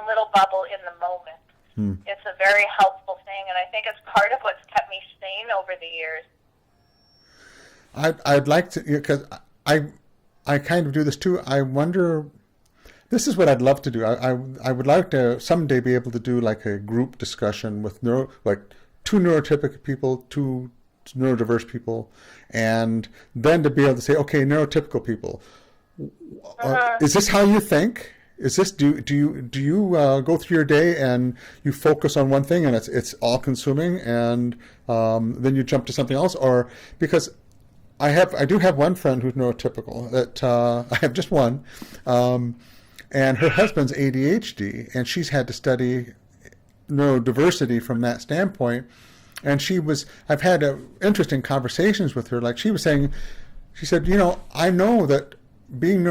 own little bubble in the moment. It's a very helpful thing, and I think it's part of what's kept me sane over the years. I'd like to, because I kind of do this too. I wonder, this is what I'd love to do. I would like to someday be able to do like a group discussion with like two neurotypical people, two neurodiverse people, and then to be able to say, okay, neurotypical people, is this how you think? Is this do you go through your day and you focus on one thing and it's all consuming, and then you jump to something else? Or because I do have one friend who's neurotypical, that I have just one, and her husband's ADHD, and she's had to study neurodiversity from that standpoint. And I've had interesting conversations with her. Like she said, I know that being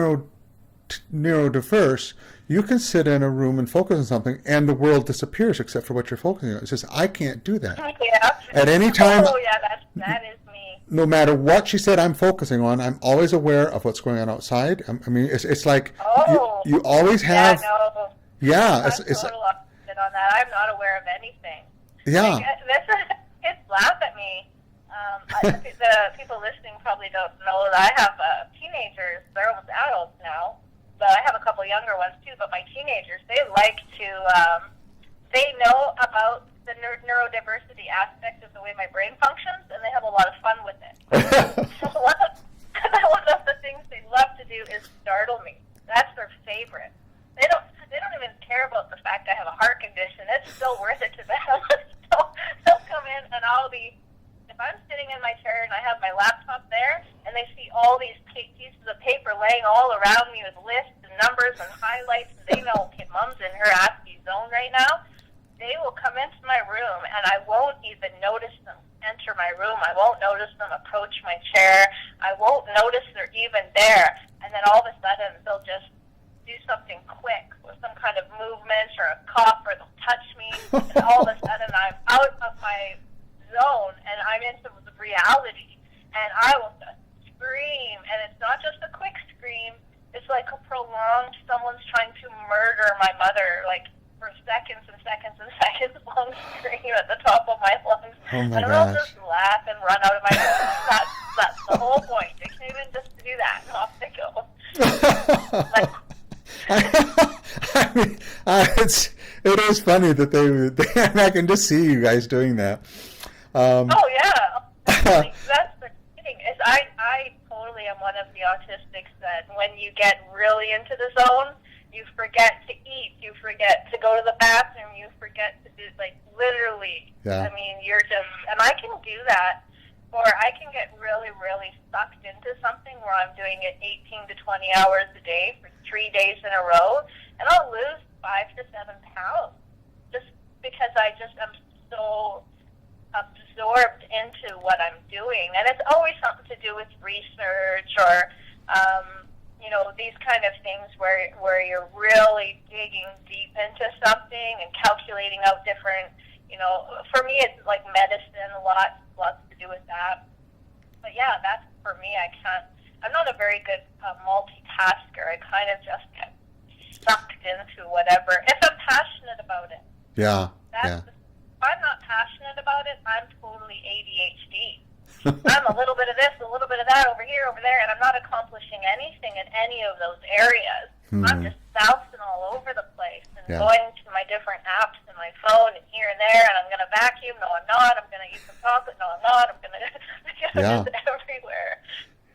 neurodiverse, you can sit in a room and focus on something and the world disappears except for what you're focusing on. It says, I can't do that. Yeah. At any time. Oh, yeah, that is me. No matter what she said I'm focusing on, I'm always aware of what's going on outside. I mean, it's like you always have. Yeah, I'm total opposite on that. I'm not aware of anything. Yeah. Kids laugh at me. The people listening probably don't know that I have teenagers. They're almost adults now, but I have a couple younger ones too. But my teenagers, they like to, they know about the neurodiversity aspect of the way my brain functions, and they have a lot of fun with it. So one of the things they love to do is startle me. That's their favorite. They don't even care about the fact I have a heart condition. It's still worth it to them. So they'll come in and if I'm sitting in my chair and I have my laptop there and they see all these pieces of paper laying all around me with lists and numbers and highlights, and they know, okay, Mom's in her ASCII zone right now, they will come into my room and I won't even notice them enter my room. I won't notice them approach my chair. I won't notice they're even there. And then all of a sudden they'll just do something quick with some kind of movement or a cough, or they'll touch me, and all of a sudden I'm out of my zone and I'm into the reality, and I will just scream, and it's not just a quick scream, it's like a prolonged, someone's trying to murder my mother, like for seconds and seconds and seconds long scream at the top of my lungs. Oh my and gosh. I'll just laugh and run out of my room. That's the whole point. They came in just to do that, and off they go. I mean, it is funny that they I can just see you guys doing that. Oh yeah, that's the thing. I totally am one of the autistics that when you get really into the zone, you forget to eat, you forget to go to the bathroom, you forget to do, like, literally. Yeah. I mean, you're just, and I can do that, or I can get really, really sucked into something where I'm doing it 18 to 20 hours a day for 3 days in a row, and I'll lose 5 to 7 pounds just because I just am so absorbed into what I'm doing. And it's always something to do with research or, these kind of things where you're really digging deep into something and calculating out different, for me it's like medicine, lots to do with that. But yeah, that's for me. I'm not a very good multitasker. I kind of just get sucked into whatever. If I'm passionate about it. Yeah. If I'm not passionate about it, I'm totally ADHD. I'm a little bit of this, a little bit of that, over here, over there, and I'm not accomplishing anything in any of those areas. I'm just bouncing all over the place and going to my different apps and my phone and here and there, and I'm going to vacuum. No, I'm not. I'm going to eat some chocolate. No, I'm not. I'm going to just everywhere.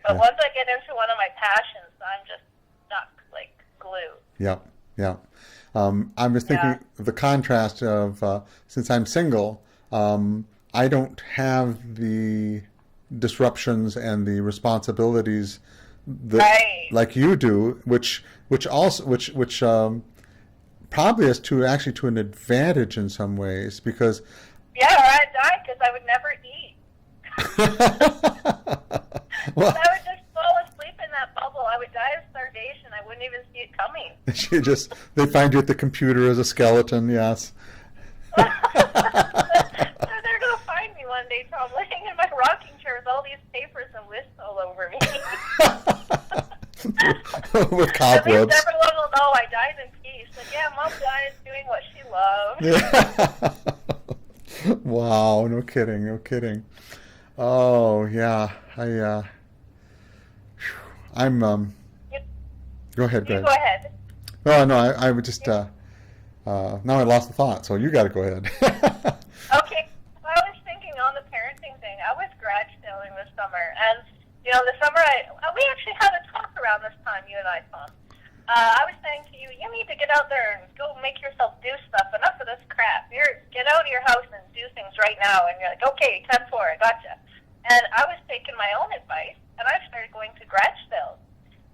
But once I get into one of my passions, I'm just stuck like glue. Yeah. I was thinking of the contrast of, since I'm single, I don't have the disruptions and the responsibilities that like you do, which probably is to an advantage in some ways, because or I'd die because I would never eat. Well, I would just fall asleep in that bubble. I would die of starvation. I wouldn't even see it coming. They find you at the computer as a skeleton. Yes. They're going to find me one day probably in my rocking chair with all these papers and lists all over me. With cobwebs. At least everyone will know I died in peace. Like, yeah, Mom died doing what she loved. Yeah. Wow, no kidding, no kidding. Oh yeah, I'm You, go ahead, go you ahead. go ahead. No, no, I would just You, now I lost the thought, so you got to go ahead. okay. Well, I was thinking on the parenting thing. I was garage sailing this summer, and the summer we actually had a talk around this time. You and I, Tom. I was saying to you, you need to get out there and go make yourself do stuff. Enough of this crap. Get out of your house and do things right now. And you're like, okay, 10-4, I gotcha. And I was taking my own advice, and I started going to garage sales,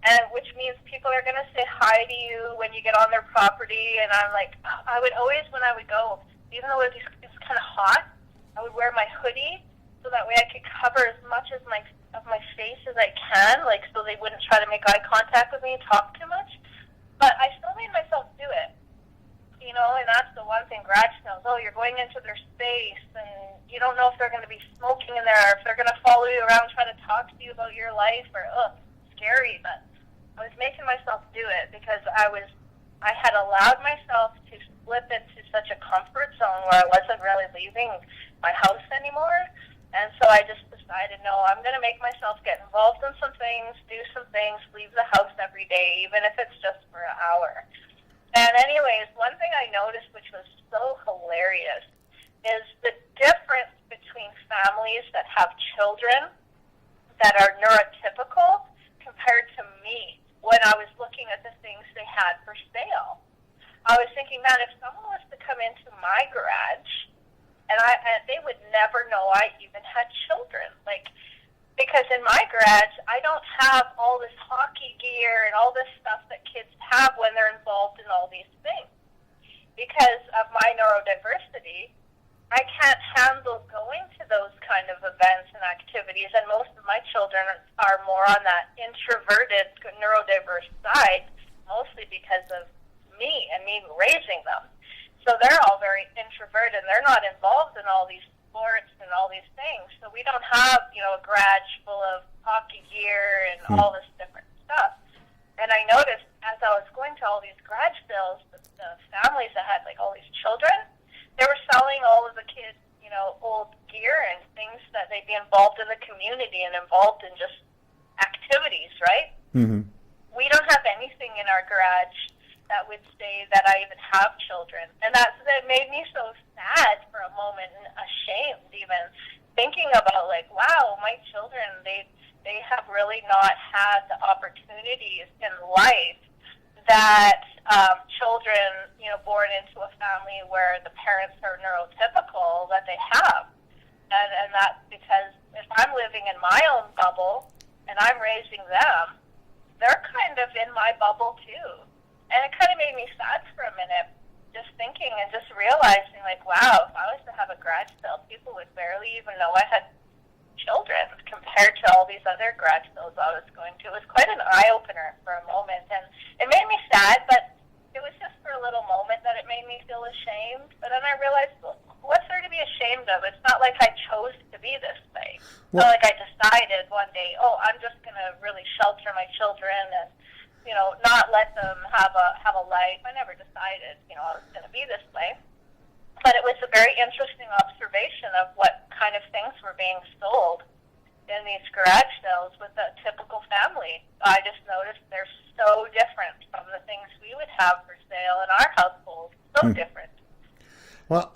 and which means people are going to say hi to you when you get on their property. And I'm like, I would always, when I would go, even though it was kind of hot, I would wear my hoodie so that way I could cover as much of my face as I can, like so they wouldn't try to make eye contact with me and talk too much. But I still made myself do it, and that's the one thing garage sales. Oh, you're going into their space, and you don't know if they're going to be smoking in there, or if they're going to follow you around trying to talk to you about your life, or scary. But I was making myself do it because I had allowed myself to slip into such a comfort zone where I wasn't really leaving my house anymore. And so I just decided, no, I'm going to make myself get involved in some things, do some things, leave the house every day, even if it's just for an hour. And anyways, one thing I noticed, which was so hilarious, is the difference between families that have children that are neurotypical compared to me when I was looking at the things they had for sale. I was thinking, man, if someone was to come into my garage, and they would never know I even had children. Because in my garage, I don't have all this hockey gear and all this stuff that kids have when they're involved in all these things. Because of my neurodiversity, I can't handle going to those kind of events and activities, and most of my children are more on that introverted, neurodiverse side, mostly because of me and me raising them. So they're all very introverted. They're not involved in all these sports and all these things. So we don't have, a garage full of hockey gear and all this different stuff. And I noticed as I was going to all these garage sales, the families that had all these children, they were selling all of the kids, old gear and things that they'd be involved in the community and involved in just activities, right? Mm-hmm. We don't have anything in our garage that would say that I even have children. And that made me so sad for a moment and ashamed even, thinking about wow, my children, they have really not had the opportunities in life that children, born into a family where the parents are neurotypical, that they have. And that's because if I'm living in my own bubble and I'm raising them, they're kind of in my bubble too. And it kind of made me sad for a minute, just thinking and just realizing, wow, if I was to have a garage sale, people would barely even know I had children compared to all these other garage sales I was going to. It was quite an eye-opener for a moment, and it made me sad, but it was just for a little moment that it made me feel ashamed. But then I realized, well, what's there to be ashamed of? It's not like I chose to be this way. It's not like I decided one day, I'm just going to really shelter my children and not let them have a life. I never decided, I was going to be this way. But it was a very interesting observation of what kind of things were being sold in these garage sales with a typical family. I just noticed they're so different from the things we would have for sale in our household. So different. Well,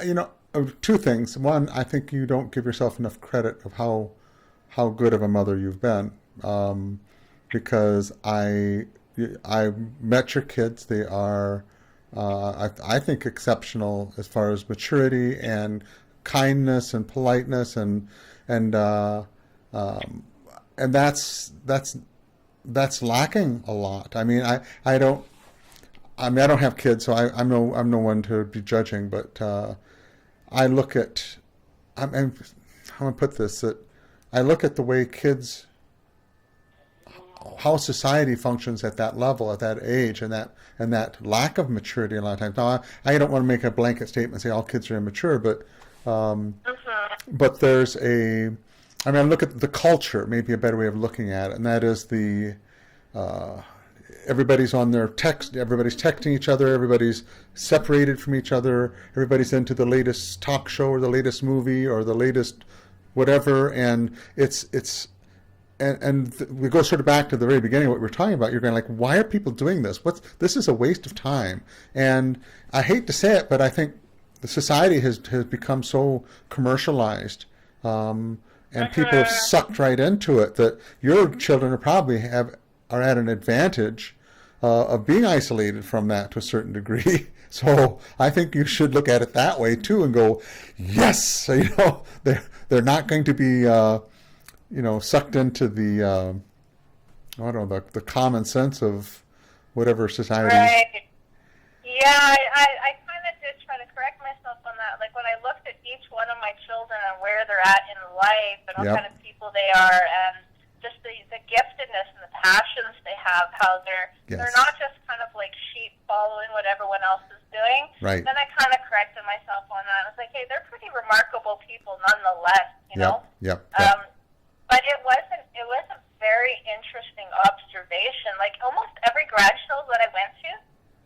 two things. One, I think you don't give yourself enough credit of how good of a mother you've been, because I met your kids. They are, I think, exceptional as far as maturity and kindness and politeness, and that's lacking a lot. I mean, I don't have kids, so I'm no one to be judging. But I look at, I'm how do I put this? That I look at the way kids, how society functions at that level, at that age, and that lack of maturity a lot of times. Now, I don't want to make a blanket statement and say all kids are immature, but there's I look at the culture, maybe a better way of looking at it, and that is everybody's on their text, everybody's texting each other, everybody's separated from each other, everybody's into the latest talk show or the latest movie or the latest whatever, and we go sort of back to the very beginning of what we were talking about. You're going like, why are people doing this? This is a waste of time. And I hate to say it, but I think the society has become so commercialized, and people have sucked right into it that your children are at an advantage of being isolated from that to a certain degree. So I think you should look at it that way too and go, yes, they're not going to be sucked into the I don't know, the common sense of whatever society. Right. Yeah, I kind of did try to correct myself on that. Like when I looked at each one of my children and where they're at in life and what kind of people they are, and just the giftedness and the passions they have, how they're not just kind of like sheep following what everyone else is doing. Right. Then I kind of corrected myself on that. I was like, hey, they're pretty remarkable people nonetheless, you know? Yep. But it was a very interesting observation. Like almost every grad show that I went to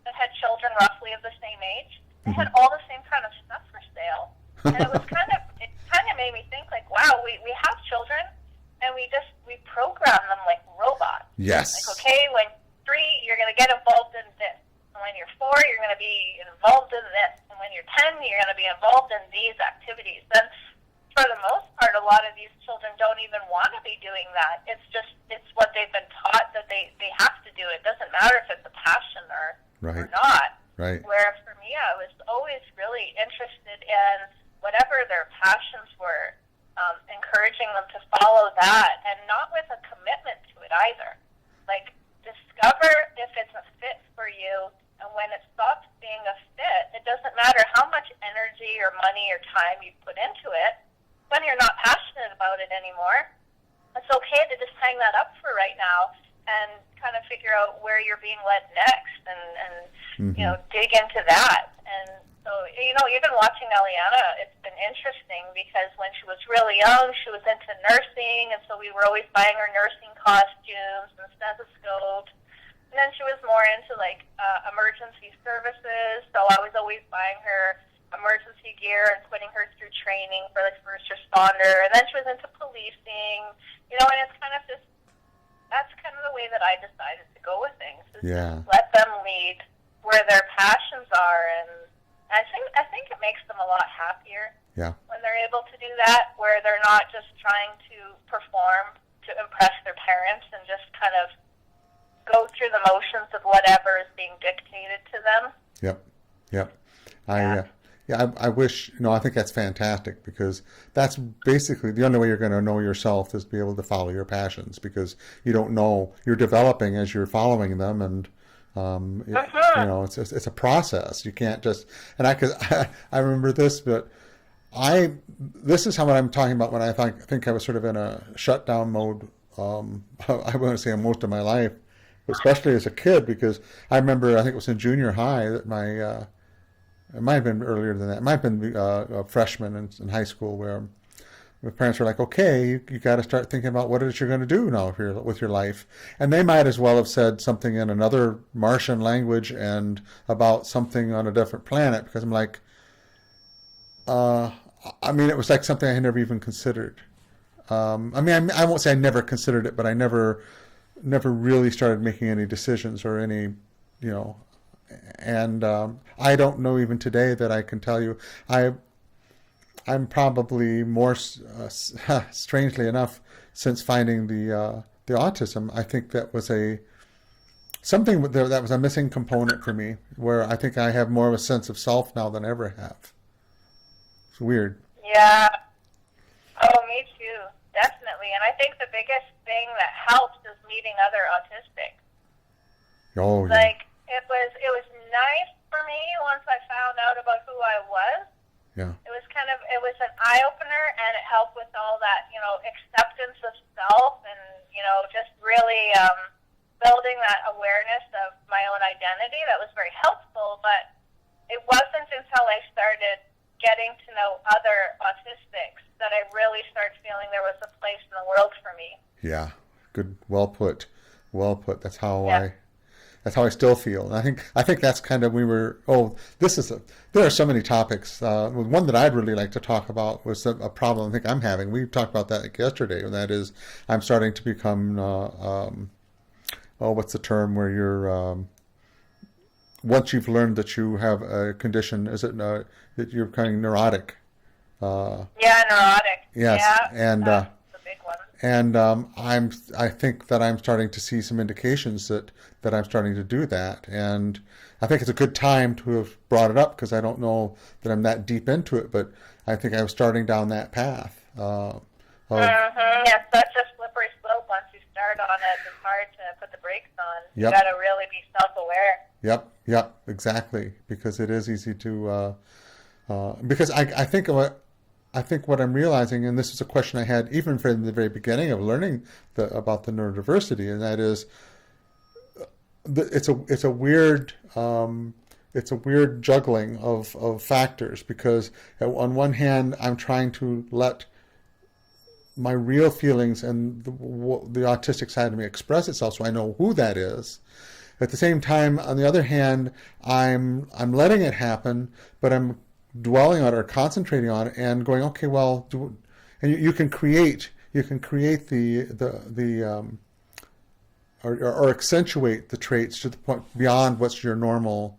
that had children roughly of the same age, they had all the same kind of stuff for sale. And it kind of made me think like, wow, we have children and we program them like robots. Yes. Like, okay, when 3, you're going to get involved in this. And when you're 4, you're going to be involved in this. And when you're 10, you're going to be involved in these activities. And for the most part, a lot of these children don't even want to be doing that. It's what they've been taught that they have to do. It doesn't matter if it's a passion or not. Right. Whereas for me, I was always really interested in whatever their passions were, encouraging them to follow that, and not with a commitment to it either. Like, discover if it's a fit for you, and when it stops being a fit, it doesn't matter how much energy or money or time you put into it. When you're not passionate about it anymore, it's okay to just hang that up for right now and kind of figure out where you're being led next and dig into that. And so, even watching Eliana, it's been interesting because when she was really young, she was into nursing, and so we were always buying her nursing costumes and stethoscopes. And then she was more into, like, emergency services, so I was always buying her emergency gear and putting her through training for, like, first responder. And then she was into policing, and it's kind of just, that's kind of the way that I decided to go with things, is just let them lead where their passions are, and I think it makes them a lot happier when they're able to do that, where they're not just trying to perform to impress their parents and just kind of go through the motions of whatever is being dictated to them. Yep. I wish, I think that's fantastic, because that's basically the only way you're going to know yourself is to be able to follow your passions, because you don't know, you're developing as you're following them, and it's a process. You can't just, and I remember this, but this is how what I'm talking about when I think I was sort of in a shutdown mode. I want to say most of my life, especially as a kid, because I remember, I think it was in junior high that it might have been earlier than that. It might have been a freshman in high school, where my parents were like, okay, you got to start thinking about what it is you're going to do now with your life. And they might as well have said something in another Martian language and about something on a different planet, because I'm like, it was like something I had never even considered. I won't say I never considered it, but I never really started making any decisions or any, and I don't know even today that I can tell you. I'm probably more, strangely enough, since finding the autism, I think that was something that was a missing component for me, where I think I have more of a sense of self now than I ever have. It's weird. Yeah. Oh, me too. Definitely. And I think the biggest thing that helps is meeting other autistics. Oh, yeah. Like, it was nice for me once I found out about who I was. Yeah. It was an eye-opener, and it helped with all that, acceptance of self and, just really building that awareness of my own identity. That was very helpful, but it wasn't until I started getting to know other autistics that I really started feeling there was a place in the world for me. Yeah. Good. Well put. That's how That's how I still feel. And I think that's kind of, there are so many topics. One that I'd really like to talk about was a problem I think I'm having. We talked about that like yesterday, and that is I'm starting to become, what's the term where once you've learned that you have a condition, is it that you're kind of neurotic? Yeah, neurotic. Yes, Yeah, and that's the big one. and I think that I'm starting to see some indications that I'm starting to do that, and I think it's a good time to have brought it up because I don't know that I'm that deep into it, but I think I was starting down that path. Yeah, such a slippery slope. Once you start on it, it's hard to put the brakes on. You Yep. got to really be self-aware. Yep, exactly, because it is easy to because I think what I'm realizing, and this is a question I had even from the very beginning of learning about the neurodiversity, and that is, it's a weird juggling of factors because on one hand I'm trying to let my real feelings and the autistic side of me express itself, so I know who that is. At the same time, on the other hand, I'm letting it happen, but I'm dwelling on it or concentrating on it and going, okay, well, and you can create or accentuate the traits to the point beyond what's your normal.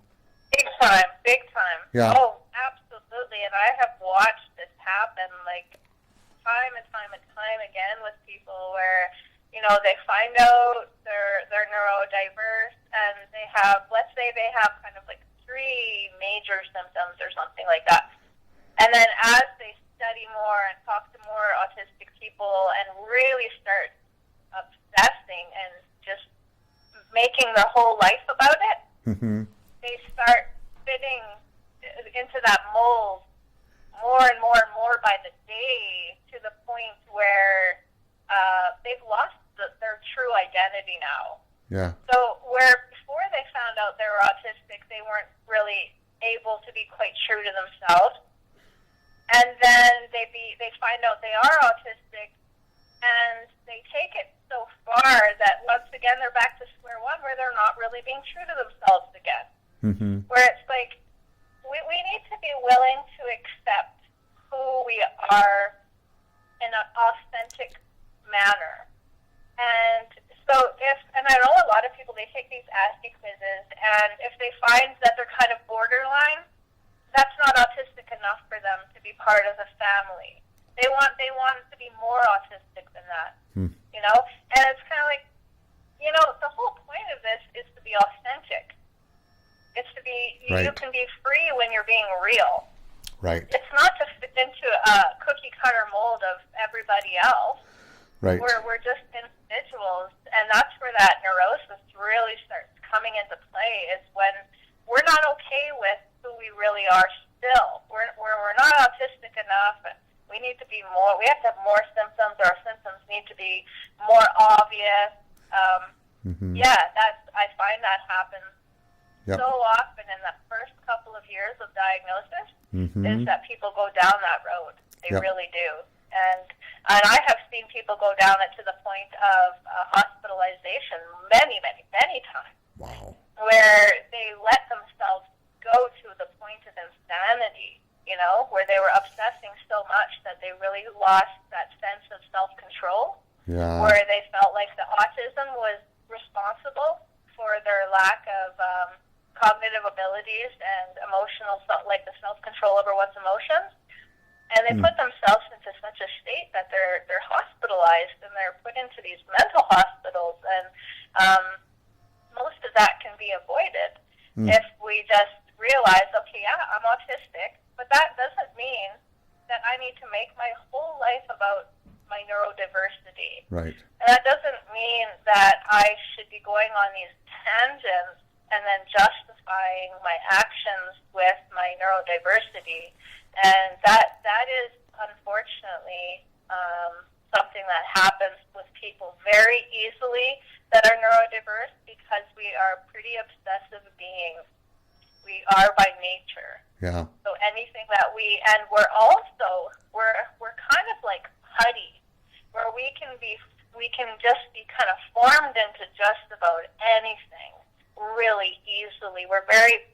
Big time, big time. Yeah. Oh, absolutely. And I have watched this happen like time and time and time again with people where, they find out they're neurodiverse and they have, let's say they have kind of like 3 major symptoms or something like that. And then as they study more and talk to more autistic people and really start obsessing and just making their whole life about it, Mm-hmm. they start fitting into that mold more and more and more by the day to the point where they've lost their true identity now. Yeah. So where before they found out they were autistic, they weren't really able to be quite true to themselves. And then they find out they are autistic, and they take it so far that once again they're back to square one, where they're not really being true to themselves again. Mm-hmm. Where it's like we need to be willing to accept who we are in an authentic manner. And so and I know a lot of people, they take these ASCII quizzes, and if they find that they're kind of borderline, that's not autistic enough for them to be part of the family. They want to be more autistic than that, And it's kind of like, the whole point of this is to be authentic. It's to be, Right. You can be free when you're being real. Right. It's not to fit into a cookie cutter mold of everybody else. Right. We're just individuals, and that's where that neurosis really starts coming into play, is when we're not okay with who we really are still. We're not autistic enough. We need to be more, we have to have more symptoms. Our symptoms need to be more obvious. Mm-hmm. Yeah, I find that happens Yep. so often in the first couple of years of diagnosis, Mm-hmm. is that people go down that road. They Yep. really do. And I have seen people go down it to the point of hospitalization many, many, many times. Wow. Where they let themselves go to the point of insanity, where they were obsessing so much that they really lost that sense of self-control, Yeah. where they felt like the autism was responsible for their lack of cognitive abilities and emotional, like the self-control over one's emotions. And they put themselves into such a state that they're hospitalized and they're put into these mental hospitals. And most of that can be avoided if we just realize, okay, yeah, I'm autistic, but that doesn't mean that I need to make my whole life about my neurodiversity. Right. And that doesn't mean that I should be going on these tangents and then justifying my actions with my neurodiversity. And that is unfortunately something that happens with people very easily that are neurodiverse, because we are pretty obsessive beings. We are by nature. Yeah. So anything that we're kind of like putty, where we can just be kind of formed into just about anything. really easily. We're very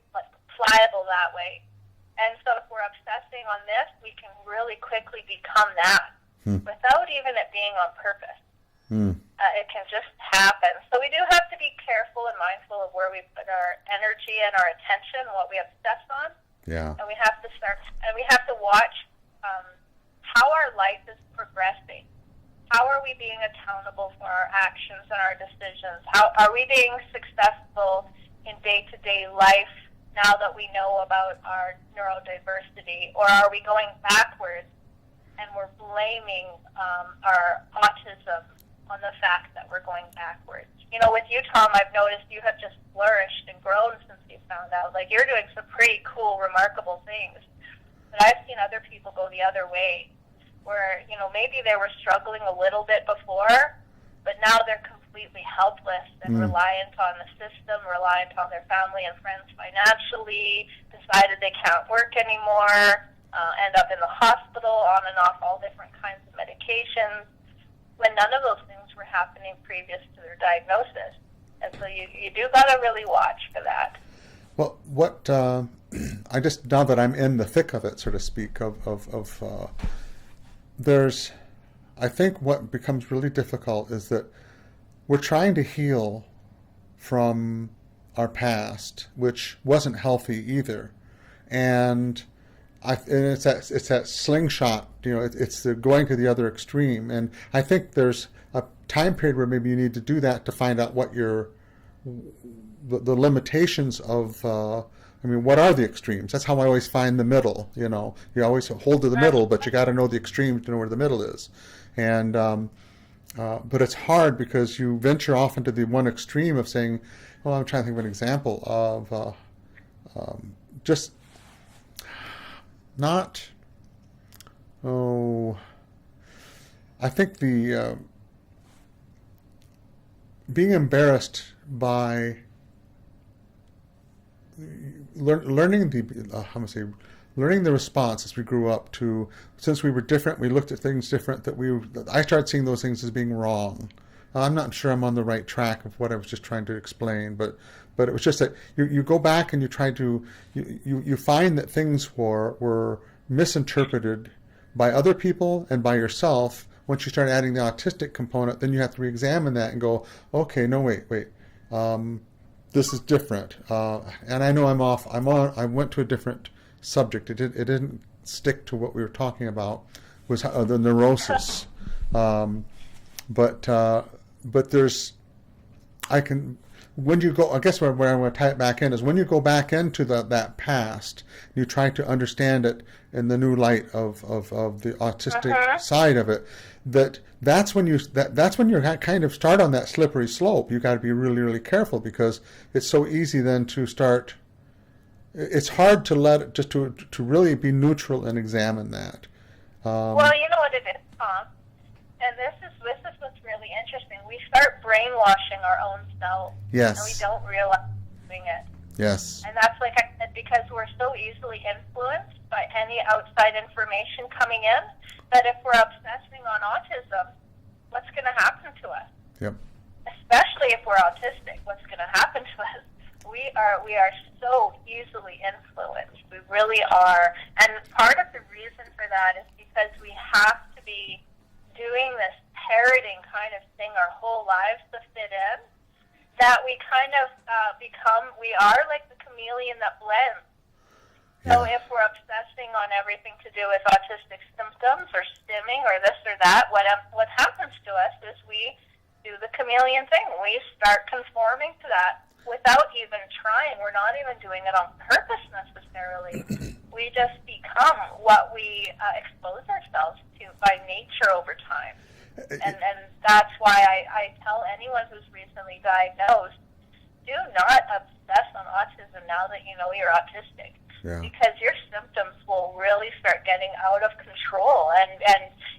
pliable that way. And so if we're obsessing on this, we can really quickly become that without even it being on purpose. It can just happen. So we do have to be careful and mindful of where we put our energy and our attention, what we obsess on. Yeah. And we have to watch how our life is progressing. How are we being accountable for our actions and our decisions? How are we being successful in day-to-day life now that we know about our neurodiversity? Or are we going backwards and we're blaming our autism on the fact that we're going backwards? You know, with you, Tom, I've noticed you have just flourished and grown since you found out. Like, you're doing some pretty cool, remarkable things. But I've seen other people go the other way, where, you know, maybe they were struggling a little bit before, but now they're completely helpless and reliant on the system, reliant on their family and friends financially, decided they can't work anymore, end up in the hospital, on and off all different kinds of medications, when none of those things were happening previous to their diagnosis. And so you do got to really watch for that. Well, what I just, now that I'm in the thick of it, so to speak, there's, I think what becomes really difficult is that we're trying to heal from our past, which wasn't healthy either, and it's that slingshot, you know, it's the going to the other extreme, and I think there's a time period where maybe you need to do that to find out what the limitations of. I mean, what are the extremes? That's how I always find the middle. You know, you always hold to the middle, but you got to know the extremes to know where the middle is. And but it's hard because you venture off into the one extreme of saying, well, I'm trying to think of an example of just not. Oh, I think the being embarrassed by learning the response as we grew up to, since we were different, we looked at things different, I started seeing those things as being wrong. I'm not sure I'm on the right track of what I was just trying to explain, but it was just that you go back and you try to, you find that things were misinterpreted by other people and by yourself. Once you start adding the autistic component, then you have to re-examine that and go, okay, no, wait. This is different, and I know I'm off. I went to a different subject. It didn't stick to what we were talking about. Was the neurosis, but there's. When you go, I guess where I want to tie it back in is when you go back into that past, you try to understand it in the new light of the autistic side of it. That's when you kind of start on that slippery slope. You got to be really, really careful because it's so easy then to start. It's hard to let it just to really be neutral and examine that. Well, you know what it is, Tom, and this is what's really interesting. We start brainwashing our own selves, yes, and we don't realize we're doing it. Yes, and that's like I said, because we're so easily influenced by any outside information coming in. That if we're obsessing on autism, what's going to happen to us? Yep. Especially if we're autistic, what's going to happen to us? We are so easily influenced. We really are. And part of the reason for that is because we have to be doing this parroting kind of thing our whole lives to fit in, that we kind of we are like the chameleon that blends. So if we're obsessing on everything to do with autistic symptoms or stimming or this or that, what happens to us is we do the chameleon thing. We start conforming to that without even trying. We're not even doing it on purpose necessarily. We just become what we expose ourselves to by nature over time. And that's why I tell anyone who's recently diagnosed, do not obsess on autism now that you know you're autistic. Yeah. Because your symptoms will really start getting out of control, and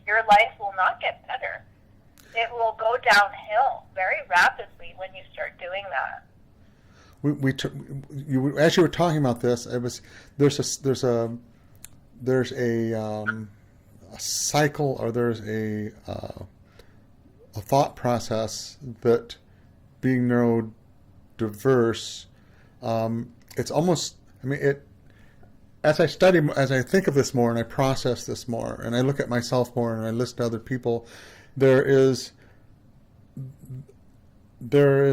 your life will not get better. It will go downhill very rapidly when you start doing that. As you were talking about this, there's a cycle, or there's a thought process that being neurodivergent neurodiverse, it's almost, I mean, as I study, as I think of this more and I process this more and I look at myself more and I listen to other people, there is there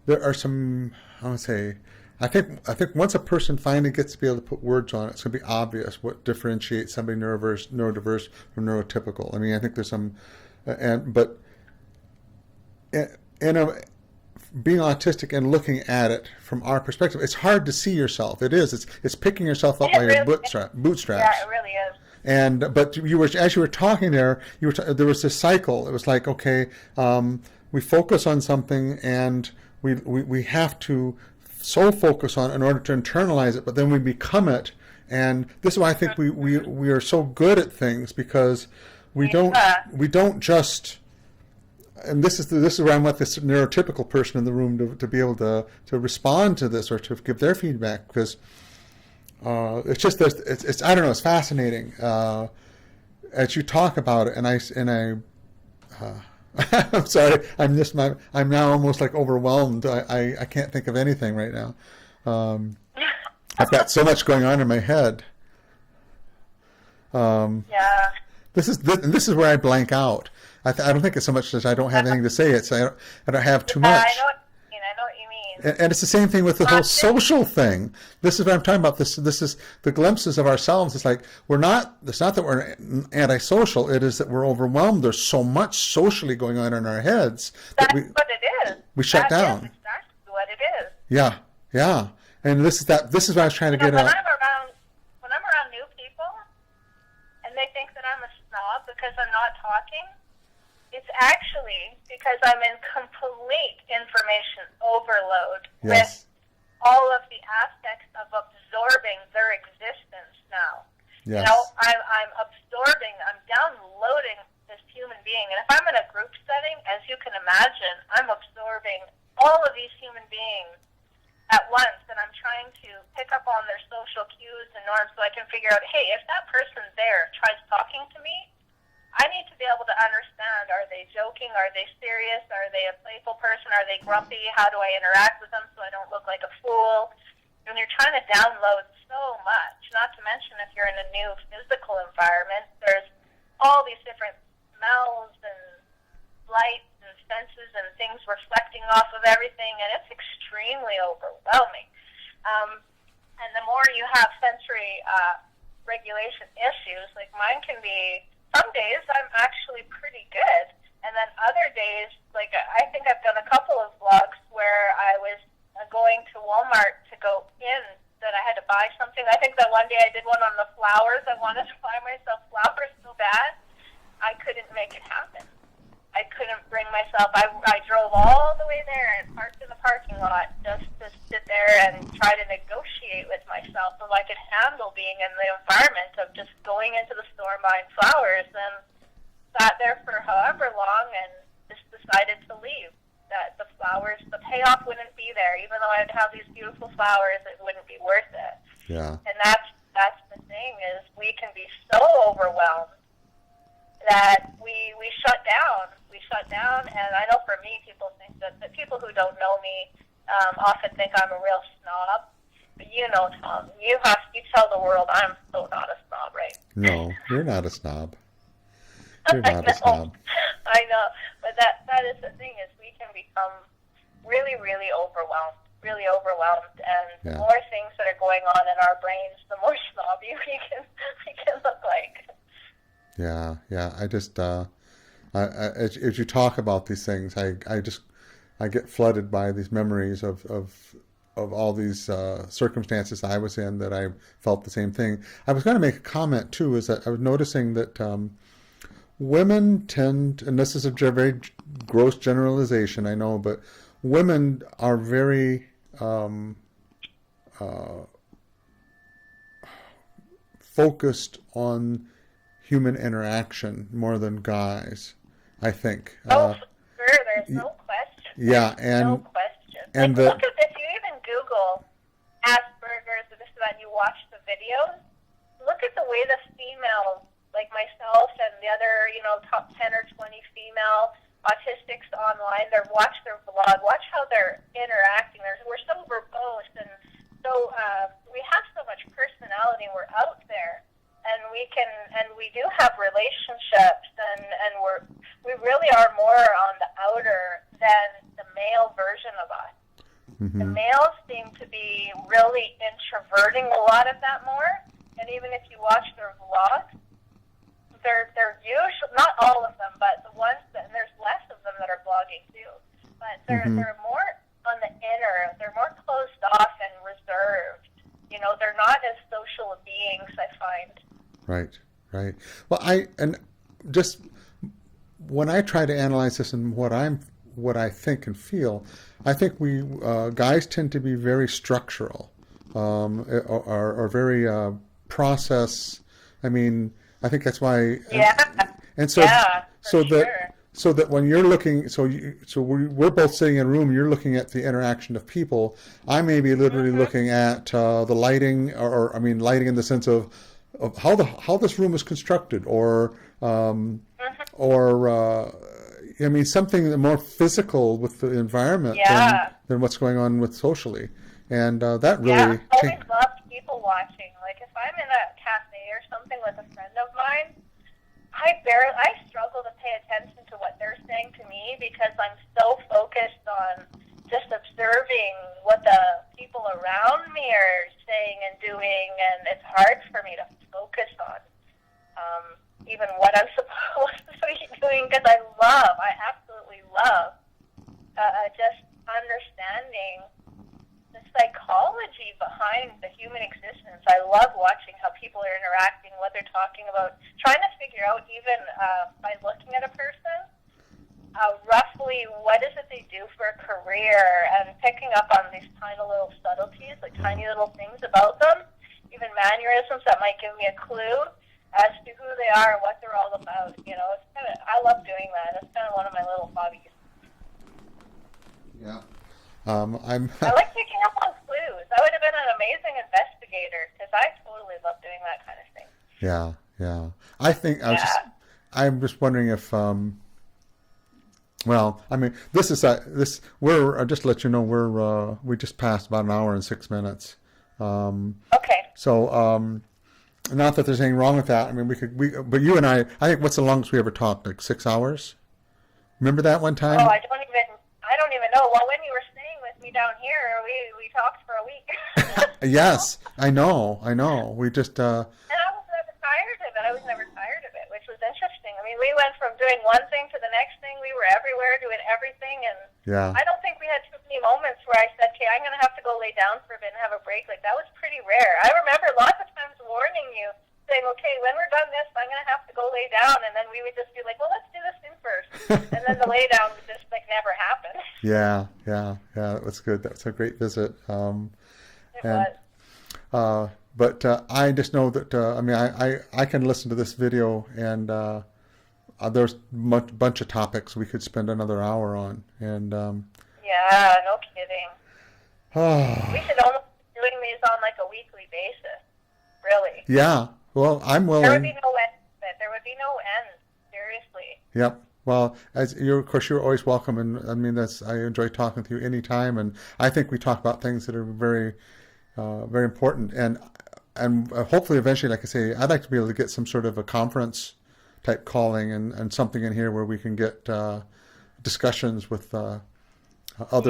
are some, I would say, I think once a person finally gets to be able to put words on it, it's going to be obvious what differentiates somebody neurodiverse from neurotypical. I mean, I think there's some, but in a being autistic and looking at it from our perspective, it's hard to see yourself. It is. It's picking yourself up by your bootstraps. Yeah, it really is. And but you were, as you were talking there, there was this cycle. It was like, okay, we focus on something and we have to so focus on it in order to internalize it, but then we become it. And this is why I think we are so good at things, because we don't just. And this is where I want this neurotypical person in the room to be able to respond to this or to give their feedback, because it's just it's I don't know, it's fascinating as you talk about it, and I I'm sorry, I'm now almost like overwhelmed. I can't think of anything right now. I've got so much going on in my head. Yeah. This is where I blank out. I don't think it's so much that I don't have anything to say. It's I don't have too much. I know what you mean. And it's the same thing with the whole social thing. This is what I'm talking about. This is the glimpses of ourselves. It's like it's not that we're antisocial. It is that we're overwhelmed. There's so much socially going on in our heads That's what it is. We shut down. Is exactly what it is. Yeah. And this is what I was trying to get at. When I'm around new people, and they think that I'm a snob because I'm not talking, it's actually because I'm in complete information overload with all of the aspects of absorbing their existence now. Yes. You know, I'm absorbing, I'm downloading this human being. And if I'm in a group setting, as you can imagine, I'm absorbing all of these human beings at once, and I'm trying to pick up on their social cues and norms so I can figure out, hey, if that person there tries talking to me, I need to be able to understand, are they joking, are they serious, are they a playful person, are they grumpy, how do I interact with them so I don't look like a fool? And you're trying to download so much, not to mention if you're in a new physical environment, there's all these different smells and lights and senses and things reflecting off of everything, and it's extremely overwhelming. And the more you have sensory regulation issues, like mine can be, some days I'm actually pretty good, and then other days, like I think I've done a couple of vlogs where I was going to Walmart to go in, that I had to buy something. I think that one day I did one on the flowers. I wanted to buy myself flowers so bad, I couldn't make it happen. I couldn't bring myself. I drove all the way there and parked in the parking lot just to sit there and try to negotiate with myself so I could handle being in the environment of just going into the store and buying flowers, and sat there for however long and just decided to leave. That the flowers, the payoff wouldn't be there. Even though I'd have these beautiful flowers, it wouldn't be worth it. Yeah. And that's the thing, is we can be so overwhelmed that we shut down. We shut down, and I know for me, people think that the people who don't know me often think I'm a real snob. But you know, Tom, you tell the world I'm so not a snob, right? No, you're not a snob. You're not a snob. I know, but that is the thing, is we can become really, really overwhelmed, and the more things that are going on in our brains, the more snobby we can look like. Yeah. I just, as you talk about these things, I get flooded by these memories of all these circumstances I was in, that I felt the same thing. I was going to make a comment too, is that I was noticing that women tend, and this is a very gross generalization, I know, but women are very focused on human interaction more than guys, I think. Sure, there's no question. Yeah, and no question. And look at, if you even Google Asperger's or this and that, you watch the videos, look at the way the females, like myself and the other, top 10 or 20 female autistics online. Watch their vlog, watch how they're interacting. We're so verbose, and so we have so much personality. We're out there, and we do have relationships, and we really are more on the outer than the male version of us. Mm-hmm. The males seem to be really introverting a lot of that more, and even if you watch their vlogs, they're usually, not all of them, but the ones that, and there's less of them that are blogging too, but they're more on the inner, they're more closed off and reserved. You know, they're not as social beings, I find. Right. Well, just when I try to analyze this and what I think and feel, I think we guys tend to be very structural, or very process. I mean, I think that's why. Yeah. And so, yeah, so sure. that when you're looking, so we're both sitting in a room. You're looking at the interaction of people. I may be literally looking at the lighting, or I mean, lighting in the sense of how this room is constructed, or I mean, something more physical with the environment than what's going on with socially, and that really. I always loved people watching. Like if I'm in a cafe or something with a friend of mine, I struggle to pay attention to what they're saying to me because I'm so focused on just observing what the people around me are saying and doing, and it's hard for me to focus on even what I'm supposed to be doing, because I absolutely love just understanding the psychology behind the human existence. I love watching how people are interacting, what they're talking about, trying to figure out even by looking at a person, roughly what is it they do for a career, and picking up on these tiny little subtleties, like tiny little things about them, even mannerisms that might give me a clue as to who they are and what they're all about. You know, I love doing that. It's kind of one of my little hobbies. Yeah. I like picking up on clues. I would have been an amazing investigator because I totally love doing that kind of thing. Yeah. I think I'm just wondering if well, I mean, we're just to let you know, we just passed about an hour and 6 minutes. Okay. So not that there's anything wrong with that. I mean, but you and I think what's the longest we ever talked? Like 6 hours? Remember that one time? Oh, I don't even know. Well, when you were staying with me down here, we talked for a week. Yes, I know. We just. And I was never tired of it. Which was interesting. I mean, we went from doing one thing to the next thing. We were everywhere doing everything, and I don't think we had too many moments where I said, "Okay, I'm going to have to go lay down for a bit and have a break." Like that was pretty rare. I remember lots of times warning you, saying, "Okay, when we're done this, I'm going to have to go lay down," and then we would just be like, "Well, let's do this thing first," and then the lay down would just like never happen. Yeah. That was good. That was a great visit. It was. But I just know that I mean I can listen to this video, and there's a bunch of topics we could spend another hour on, and yeah, no kidding. We should almost be doing these on like a weekly basis, really. Yeah, well, I'm willing. There would be no end. There would be no end. Seriously. Yep. Well, of course, you're always welcome, and I mean I enjoy talking with you anytime, and I think we talk about things that are very, very important, and hopefully eventually, like I say, I'd like to be able to get some sort of a conference type calling and something in here where we can get discussions with other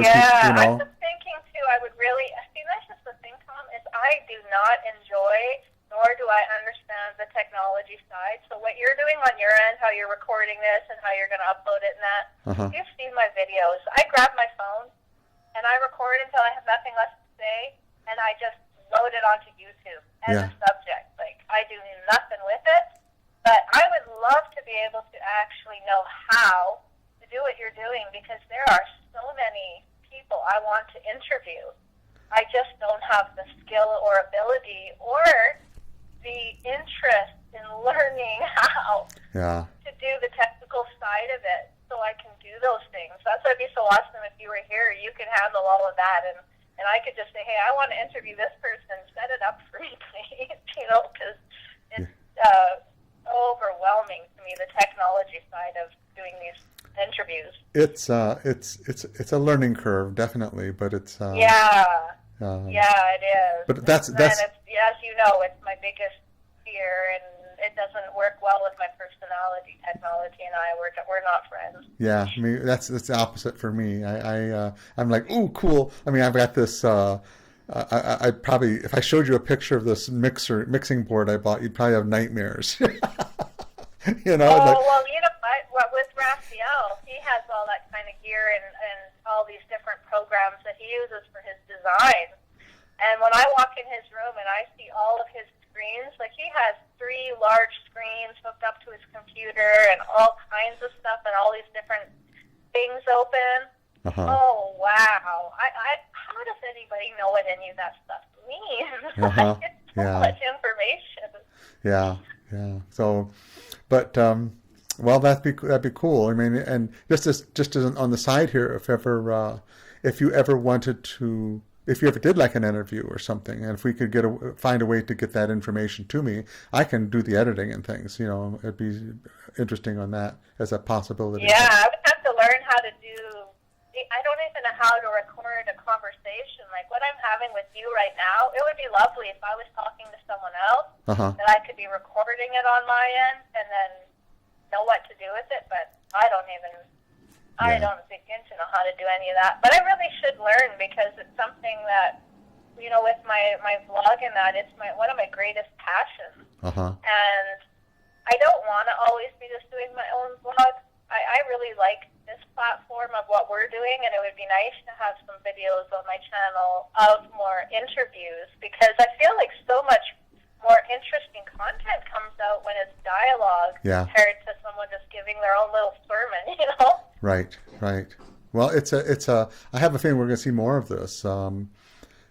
people, you know. I was thinking too, I would really, see, that's just the thing, Tom, is I do not enjoy, nor do I understand the technology side. So what you're doing on your end, how you're recording this and how you're going to upload it and that, you've seen my videos. I grab my phone and I record until I have nothing left to say, and I just load it onto YouTube as a subject. Like, I do nothing with it, but I would love to be able to actually know how to do what you're doing, because there are so many people I want to interview. I just don't have the skill or ability or the interest in learning how to do the technical side of it so I can do those things. That's why it'd be so awesome if you were here. You could handle all of that, and I could just say, hey, I want to interview this person, set it up for me, please, you know, because it's overwhelming to me, the technology side of doing these interviews. It's a learning curve, definitely, but it's Yeah, um, yeah, it is. but that's And that's it's, as you know, it's my biggest fear, and it doesn't work well with my personality. Technology and I, we're not friends. yeah. I mean, that's the opposite for me. I'm like, ooh, cool. I mean, I've got this. I'd probably, if I showed you a picture of this mixing board I bought, you'd probably have nightmares. You know, Oh, like, well, with Raphael, he has all that kind of gear and all these different programs that he uses for his design. And when I walk in his room and I see all of his screens, like he has 3 large screens hooked up to his computer and all kinds of stuff and all these different things open. uh-huh. Oh, wow. How does anybody know what any of that stuff means? Uh-huh. It's so Yeah. much information. Yeah, yeah. So, but well, that'd be cool. I mean, and just as on the side here, if you ever wanted to, if you ever did like an interview or something, and if we could find a way to get that information to me, I can do the editing and things. You know, it'd be interesting on that as a possibility. Yeah, I would have to learn how to do. I don't even know how to record a conversation. Like what I'm having with you right now, it would be lovely if I was talking to someone else, Uh-huh. that I could be recording it on my end and then know what to do with it. But I don't Yeah. begin to know how to do any of that. But I really should learn because it's something that, with my vlog and that, it's one of my greatest passions. Uh-huh. And I don't want to always be just doing my own vlog. I really like this platform of what we're doing, and it would be nice to have some videos on my channel of more interviews because I feel like so much more interesting content comes out when it's dialogue Yeah. compared to someone just giving their own little sermon. Right, right. Well, I have a feeling we're going to see more of this, and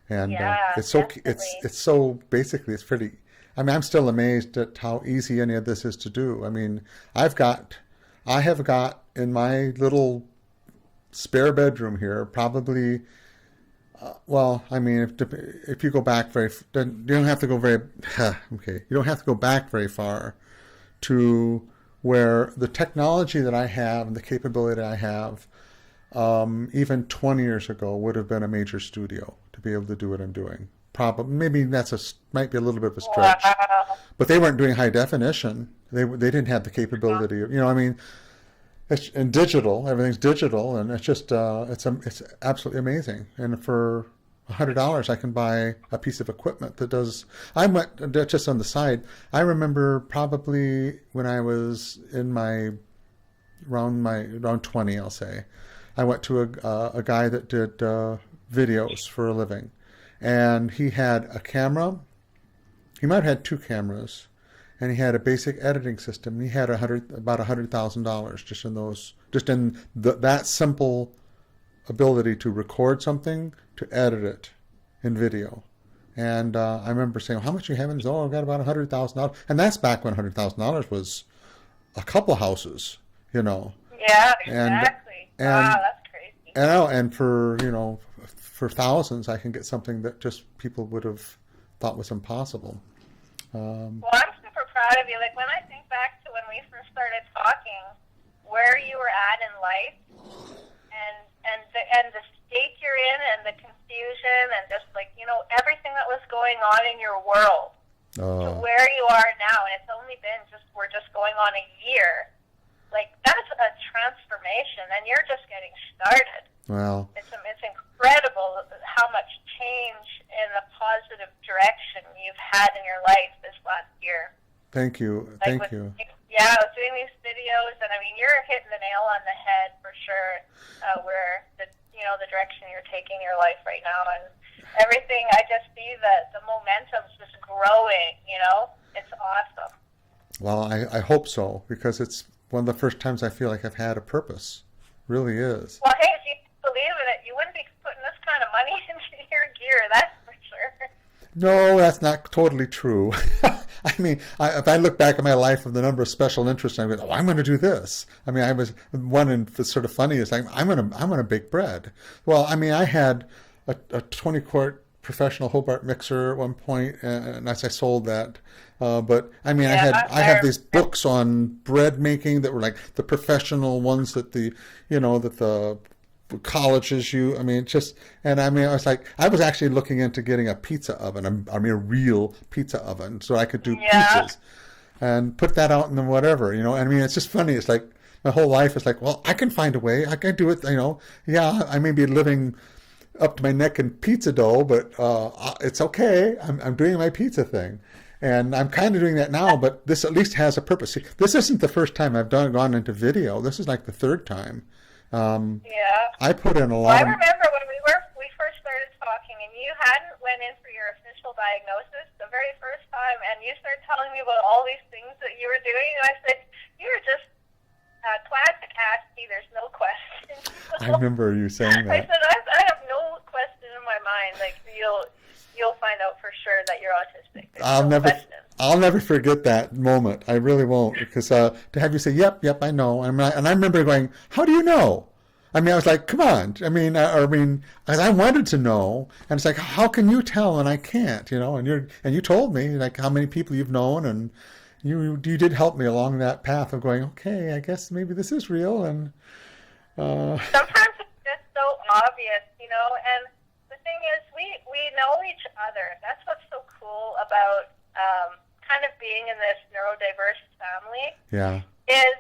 Yeah, it's so definitely. it's so basically it's pretty. I mean, I'm still amazed at how easy any of this is to do. I mean, I have got in my little spare bedroom here probably. Well, I mean, if you go back you don't have to go very. Okay, you don't have to go back very far to where the technology that I have and the capability that I have, even 20 years ago, would have been a major studio to be able to do what I'm doing. Probably, maybe might be a little bit of a stretch, Wow. but they weren't doing high definition. They didn't have the capability of, I mean, and digital, everything's digital, and it's just it's absolutely amazing. And for $100, I can buy a piece of equipment that does. I went just on the side. I remember probably when I was in around 20, I'll say, I went to a guy that did videos for a living, and he had a camera. He might have had 2 cameras, and he had a basic editing system. He had about $100,000 just in that simple ability to record something, to edit it in video. And I remember saying, "How much you have?" And "Oh, I've got about $100,000." And that's back when $100,000 was a couple houses, Yeah, And exactly. and Wow, that's crazy. and for thousands, I can get something that just people would have thought was impossible. Well, I'm super proud of you. Like, when I think back to when we first started talking, where you were at in life, and the state you're in, and the confusion, and just everything that was going on in your world, to Uh, where you are now, and it's only been we're just going on a year. Like, that's a transformation, and you're just getting started. well, It's incredible how much change in a positive direction you've had in your life this last year. thank you, Like thank you. Yeah, I was doing these videos, and I mean, you're hitting the nail on the head for sure. Where the direction you're taking your life right now, and everything. I just see that the momentum's just growing. It's awesome. Well, I hope so, because it's one of the first times I feel like I've had a purpose. Really is. Well, hey, if you believe in it, you wouldn't be putting this kind of money into your gear. That's for sure. No, that's not totally true. I mean, if I look back at my life of the number of special interests, I go, "Oh, I'm going to do this." I mean, I was one, and it's sort of funny is like, I'm going to bake bread. Well, I mean, I had a 20-quart professional Hobart mixer at one point, and as I sold that. But I mean, Yeah, I have these books on bread making that were like the professional ones that the that the colleges you. I mean, just and I mean, I was actually looking into getting a pizza oven. I mean, a real pizza oven, so I could do yeah. pizzas and put that out in the whatever. I mean, it's just funny. It's like my whole life is like, well, I can find a way. I can do it. Yeah, I may be living up to my neck in pizza dough, but it's okay. I'm doing my pizza thing. And I'm kind of doing that now, but this at least has a purpose. See, this isn't the first time I've gone into video. This is like the third time. Yeah. I put in a Well, lot I of... remember when we first started talking, and you hadn't went in for your official diagnosis the very first time, and you started telling me about all these things that you were doing, and I said, you were just classic Ashley, there's no question. I remember you saying I that. said, I have no question in my mind. Like, you'll find out for sure that you're autistic. There's no question. I'll never forget that moment. I really won't, because to have you say, "Yep, I know," and I remember going, "How do you know?" I mean, I was like, "Come on!" I mean, as I wanted to know, and it's like, "How can you tell and I can't?" And you told me like how many people you've known, and you did help me along that path of going, "Okay, I guess maybe this is real." And sometimes it's just so obvious, and the thing is, we know each other. That's what's so cool about kind of being in this neurodiverse family. yeah, Is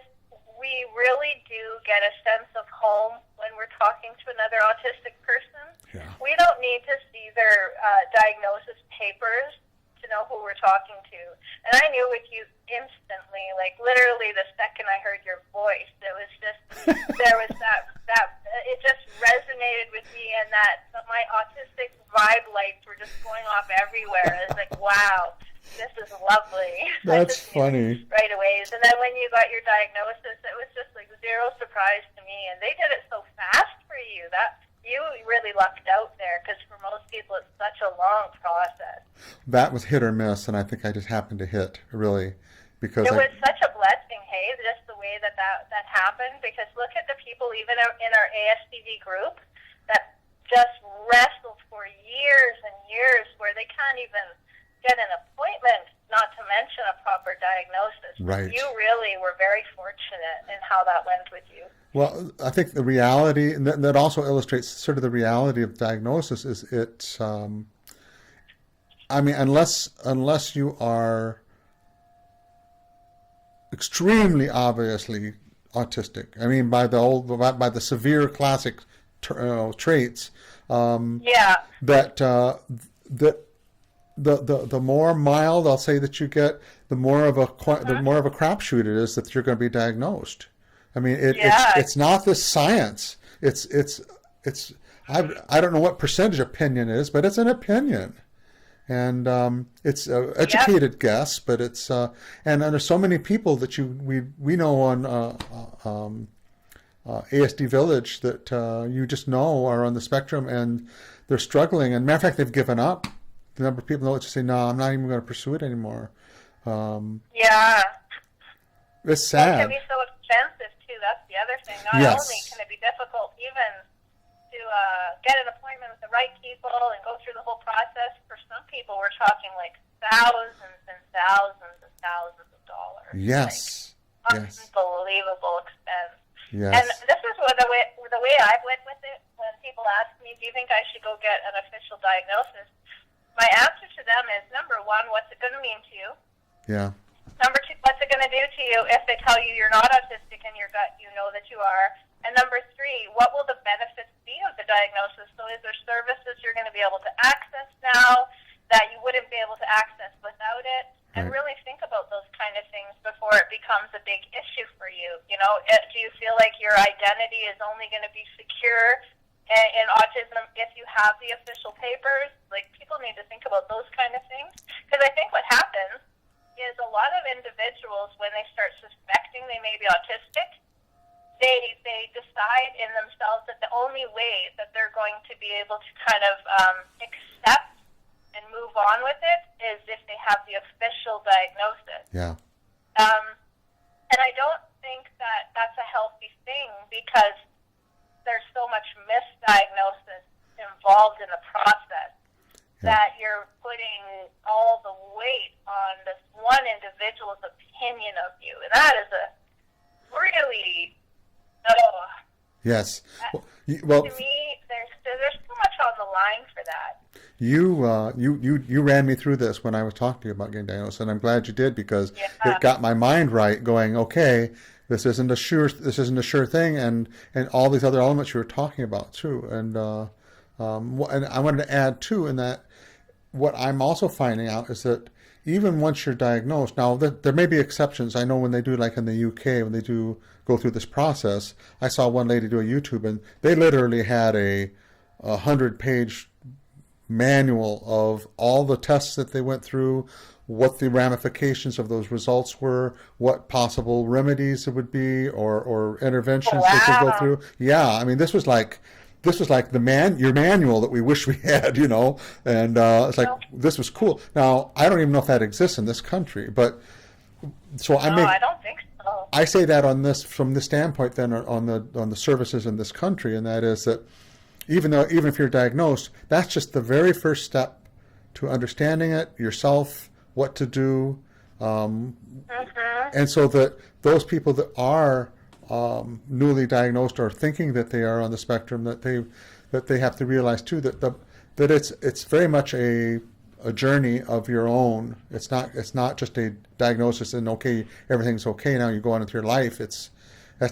we really do get a sense of home when we're talking to another autistic person. yeah, We don't need to see their diagnosis papers to know who we're talking to. And I knew with you instantly, like literally the second I heard your voice, it was just, there was that it just resonated with me, and that my autistic vibe lights were just going off everywhere. It was like, wow, this is lovely. That's funny. Right away. And then when you got your diagnosis, it was just like zero surprise to me. And they did it so fast for you. That you really lucked out there, because for most people it's such a long process. That was hit or miss, and I think I just happened to hit, really, because It was such a blessing, hey, just the way that happened. Because look at the people even in our ASTD group that just wrestled for years and years, where they can't even get an appointment, not to mention a proper diagnosis. Right. You really were very fortunate in how that went with you. Well, I think the reality, and that also illustrates sort of the reality of diagnosis, is it's, I mean, unless you are extremely obviously autistic, I mean, by the severe classic traits, Yeah. that the more mild I'll say that you get, the more of a crapshoot it is that you're going to be diagnosed. I mean, it's not this science. It's I don't know what percentage opinion is, but it's an opinion, and it's an educated guess. But it's and there's so many people that we know on ASD Village that you just know are on the spectrum, and they're struggling. And matter of fact, they've given up. The number of people that just say, "No, I'm not even going to pursue it anymore." Yeah. It's sad. It can be so expensive too. That's the other thing. Not only can it be difficult even to get an appointment with the right people and go through the whole process. For some people, we're talking like thousands and thousands and thousands of dollars. Yes. Like, unbelievable expense. Yes. And this is the way I went with it. When people ask me, "Do you think I should go get an official diagnosis?" My answer to them is, number one, what's it going to mean to you? Yeah. Number two, what's it going to do to you if they tell you you're not autistic and your gut, you know that you are? And number three, what will the benefits be of the diagnosis? So is there services you're going to be able to access now that you wouldn't be able to access without it? And really think about those kind of things before it becomes a big issue for you. Do you feel like your identity is only going to be secure in autism if you have the official papers? Like, people need to think about those kind of things. Because I think what happens is a lot of individuals, when they start suspecting they may be autistic, they decide in themselves that the only way that they're going to be able to kind of accept and move on with it is if they have the official diagnosis. Yeah. And I don't think that that's a healthy thing, because there's so much misdiagnosis involved in the process. you. And that is a really, oh, Yes. that, Well, to me, there's so much on the line for that. you ran me through this when I was talking to you about getting diagnosed, and I'm glad you did because Yeah. it got my mind right. Going, okay, this isn't a sure thing, and all these other elements you were talking about too. And I wanted to add too in that what I'm also finding out is that even once you're diagnosed, now there may be exceptions. I know when they do, like in the UK, when they do go through this process, I saw one lady do a YouTube, and they literally had a 100-page manual of all the tests that they went through, what the ramifications of those results were, what possible remedies it would be, or interventions they could go Wow. through. Yeah, I mean, this was like your manual that we wish we had, and it's like No, this was cool. Now I don't even know if that exists in this country, but so no, I don't think so. I say that on this from this standpoint then on the services in this country, and that is that even if you're diagnosed, that's just the very first step to understanding it yourself, what to do, Mm-hmm. and so that those people that are newly diagnosed or thinking that they are on the spectrum, that they have to realize too that it's very much a journey of your own. It's not just a diagnosis and okay, everything's okay now, you go on with your life. That's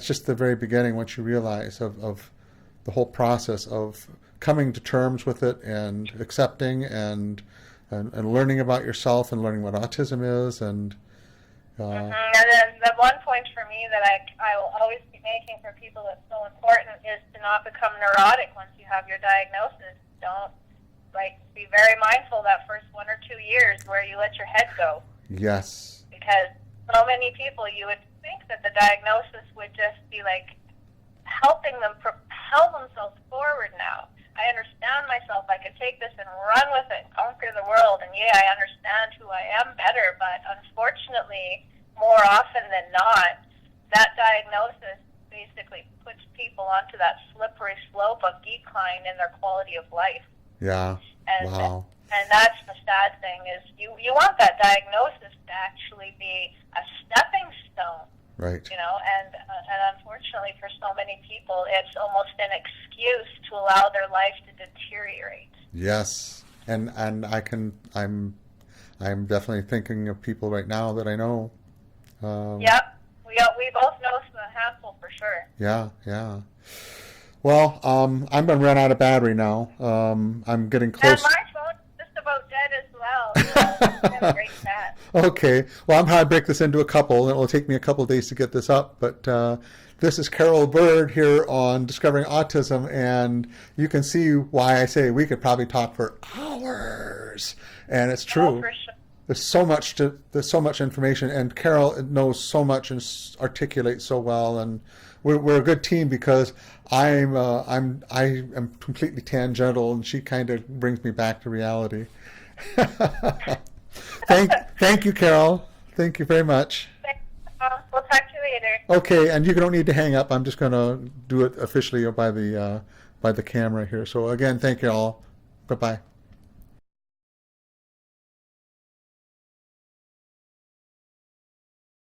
just the very beginning once you realize of the whole process of coming to terms with it and accepting and learning about yourself and learning what autism is and Mm-hmm. And then the one point for me that I will always be making for people that's so important is to not become neurotic once you have your diagnosis. Don't, be very mindful that first 1 or 2 years where you let your head go. yes, Because so many people, you would think that the diagnosis would just be helping them propel themselves forward now. I understand myself. I could take this and run with it, conquer the world, and yeah, I understand who I am better, but unfortunately, more often than not, that diagnosis basically puts people onto that slippery slope of decline in their quality of life. yeah, And wow, and that's the sad thing is you want that diagnosis to actually be a stepping stone, right, and unfortunately for so many people, it's almost an excuse to allow their life to deteriorate. yes, and I'm definitely thinking of people right now that I know. Yep, we both know a handful for sure. Yeah, yeah. Well, I'm gonna run out of battery now. I'm getting And close. my phone's just about dead as well, so it's been a great chat. Okay. Well, I'm going to break this into a couple. It will take me a couple of days to get this up, but this is Carol Bird here on Discovering Autism, and you can see why I say we could probably talk for hours, and it's true. Oh, for sure. There's so much information, and Carol knows so much and articulates so well, and we're a good team because I am completely tangential, and she kind of brings me back to reality. Thank you, Carol. Thank you very much. Thanks. We'll talk to you later. Okay, and you don't need to hang up. I'm just going to do it officially by the camera here. So again, thank you all. Bye bye.